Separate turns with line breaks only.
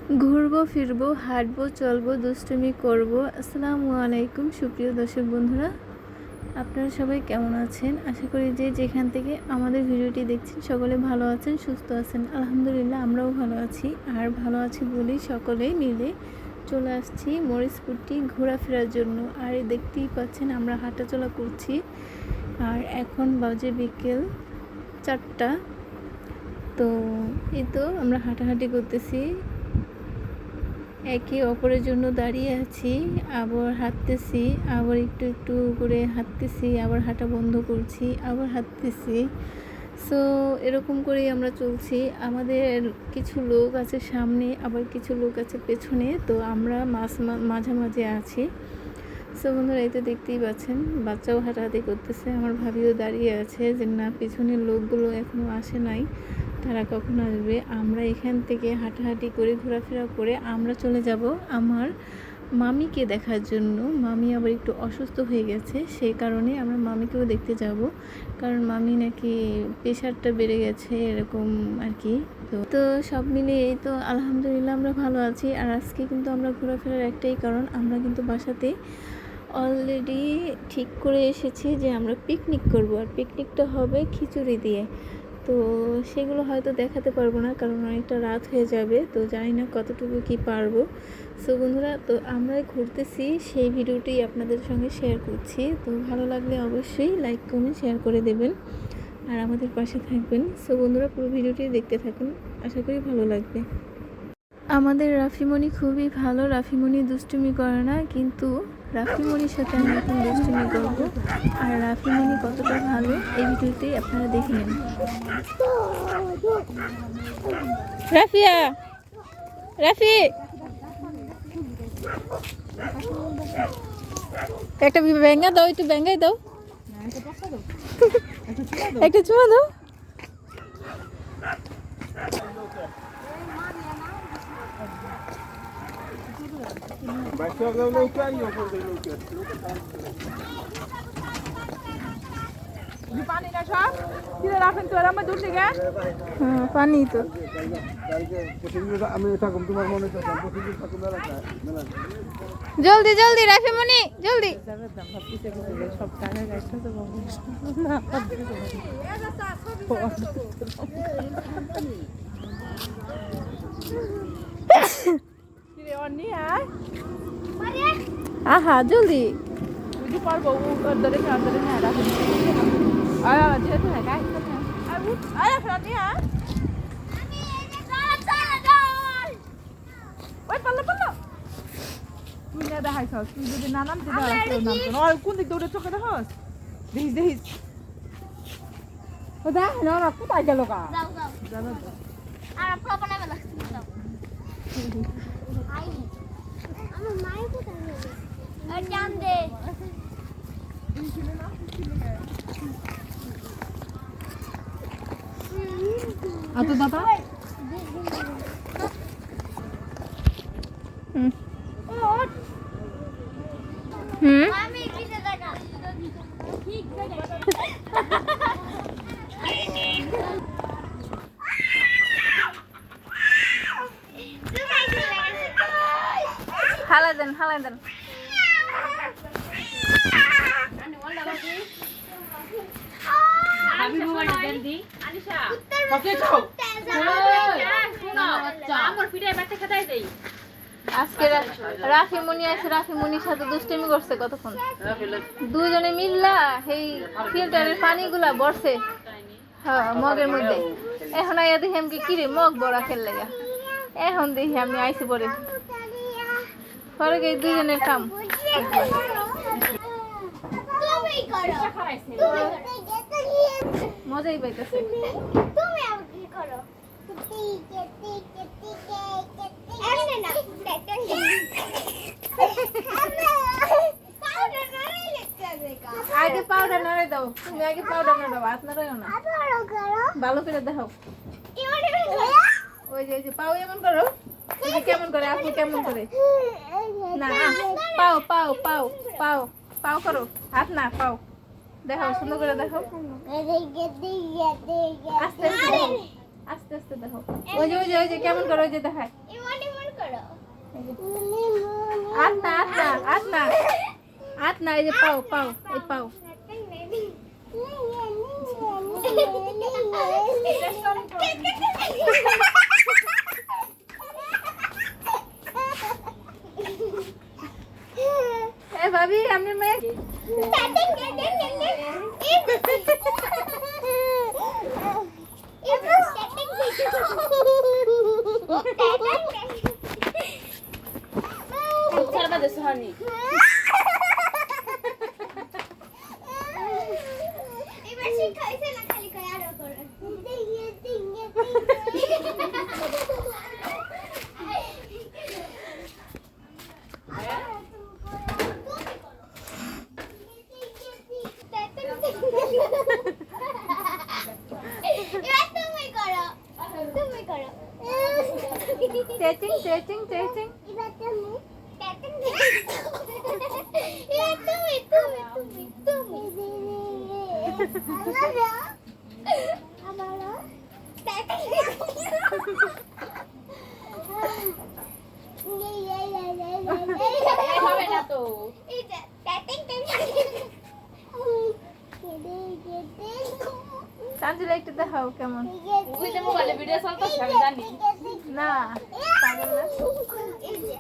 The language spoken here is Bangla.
ঘুরবো ফিরবো হাঁটবো চলবো দুষ্টুমি করব। আসসালামু আলাইকুম সুপ্রিয় দর্শক বন্ধুরা, আপনারা সবাই কেমন আছেন? আশা করি যে যেখান থেকে আমাদের ভিডিওটি দেখছেন সকলে ভালো আছেন, সুস্থ আছেন। আলহামদুলিল্লাহ আমরাও ভালো আছি, আর ভালো আছি বলেই সকলেই মিলে চলে আসছি মরিচপুরটি ঘোরাফেরার জন্য। আর দেখতেই পাচ্ছেন আমরা হাঁটাচলা করছি, আর এখন বাজে বিকেল 4টা। তো এই তো আমরা হাঁটাহাঁটি করতেছি, একে অপরের জন্য দাঁড়িয়ে আছি, আবার হাঁটতেছি, আবার একটু একটু করে হাঁটতেছি, আবার হাঁটা বন্ধ করছি, আবার হাঁটতেছি। সো এরকম করেই আমরা চলছি। আমাদের কিছু লোক আছে সামনে, আবার কিছু লোক আছে পেছনে, তো আমরা মাঝামাঝি আছি। সো বন্ধুরা, এই তো দেখতেই পাচ্ছেন বাচ্চাও হাঁটাহাঁটি করতেছে, আমার ভাবিও দাঁড়িয়ে আছে যে না, পিছনের লোকগুলো এখনও আসে নাই, তারা কখন আসবে। আমরা এখান থেকে হাঁটাহাঁটি করে ঘোরাফেরা করে আমরা চলে যাব আমার মামিকে দেখার জন্য। মামি আবার একটু অসুস্থ হয়ে গেছে, সেই কারণে আমরা মামিকেও দেখতে যাব, কারণ মামি নাকি প্রেশারটা বেড়ে গেছে এরকম আর কি। তো সব মিলে এই তো আলহামদুলিল্লাহ আমরা ভালো আছি। আর আজকে কিন্তু আমরা ঘোরাফেরার একটাই কারণ, আমরা কিন্তু বাসাতে অলরেডি ঠিক করে এসেছি যে আমরা পিকনিক করব, আর পিকনিকটা হবে খিচুড়ি দিয়ে। তো সেগুলো হয়তো দেখাতে পারবো না, কারণ অনেকটা রাত হয়ে যাবে, তো জানি না কতটুকু কি পারবো। সো বন্ধুরা, তো আমরা ঘুরতেছি সেই ভিডিওটি আপনাদের সঙ্গে শেয়ার করছি। তো ভালো লাগলে অবশ্যই লাইক কমেন্ট শেয়ার করে দেবেন আর আমাদের পাশে থাকবেন। সো বন্ধুরা, পুরো ভিডিওটি দেখতে থাকুন, আশা করি ভালো লাগবে। আমাদের রাফিমণি খুবই ভালো, রাফিমণি দুষ্টুমি করে না, কিন্তু রাফিমণির সাথে আমি এখন দুষ্টুমি করবো। আর রাফিমণি কতটা ভালো এই ভিডিওতেই আপনারা দেখে নেন। রাফিয়া, রাফি একটা ব্যাঙ্গা দাও, একটু ব্যাঙ্গাই দাও, একটা চুমা দাও।
পানি না সব কিনে রাখেন তো আমার দূর থেকে।
হ্যাঁ, পানি তো জলদি জলদি রাফিমণি জলদি।
সব টাকা গাইছে
আহা জলদি
বুঝি পারবো ধরে না রাখেন যেতে হয় গাইছে না আরে ফ্রানি ওই পাল্লা পাল্লা তুই না দেখাইছ, তুই যদি না নামতে নামতো না। কোন দিক দৌড়ে চোখে দেখাস, দেখিস দেখিস ও দেখ না না কোথায় গেল গা।
আর আপু বানাবে লাগছে দাও আই আমার মাই কোথায় গেল আর জান দে
আতো দাদা
আমি কিনে দেখা ঠিক জায়গা
হালাই দেন হালাই দেন।
আমি মোবাইলটা দেন দি আনিশা
ককে চাও
আমার পিঠায় বাচ্চা খেতাই দেই।
আজকে রাফিমণি আছে, রাফিমণির সাথে দুষ্টুমি করছে কতক্ষণ, দুজনে মিল্লা এই ফিল্টারের পানিগুলা বসে হ্যাঁ মগের মধ্যে। এখন আইয়া দেখি আমি কিরে মগ বড়া খেললে গা, এখন দেখি আমি আইসি পরে পরে এই দুজনের কাম।
তুমি করো
মজাই পাইতেছে।
তুমি আর কি করো এমনে না
আগে পাউডার নাড়ে দাও, তুমি আগে পাউডার নাড়াও, হাত নাড়াও না, ভালো করে দেখো। ওই যে পাও এমন করো, ওই যে কেমন করে আপু কেমন করে না পাও পাও পাও পাও পাও করো, হাত না পাও দেখাও, সুন্দর করে দেখো, আস্তে আস্তে দেখো, আস্তে আস্তে দেখো। ওই যে কেমন করে, ওই যে দেখায়
করো
হাত না হাত না হাত না হাত না, এই যে পাও পাও, এই পাও। এ ভাবি আমি মেয়ে
ছাড়বা দেছো হানি
এবার শিক্ষা হয়েছে না, খালি করে আরো করো। এবার তুমি করো, তুমি করো।
চেচিং চেচিং চেচিং।
এবার তুমি এবার তুমি তুমি তুমি তুমি আবারও
হবে না তো
তানজিলা একটু দেখাও কেমন।
ওই যে মোবাইলে ভিডিও চলতেছে আমি জানি
না পাগল না।
এই যে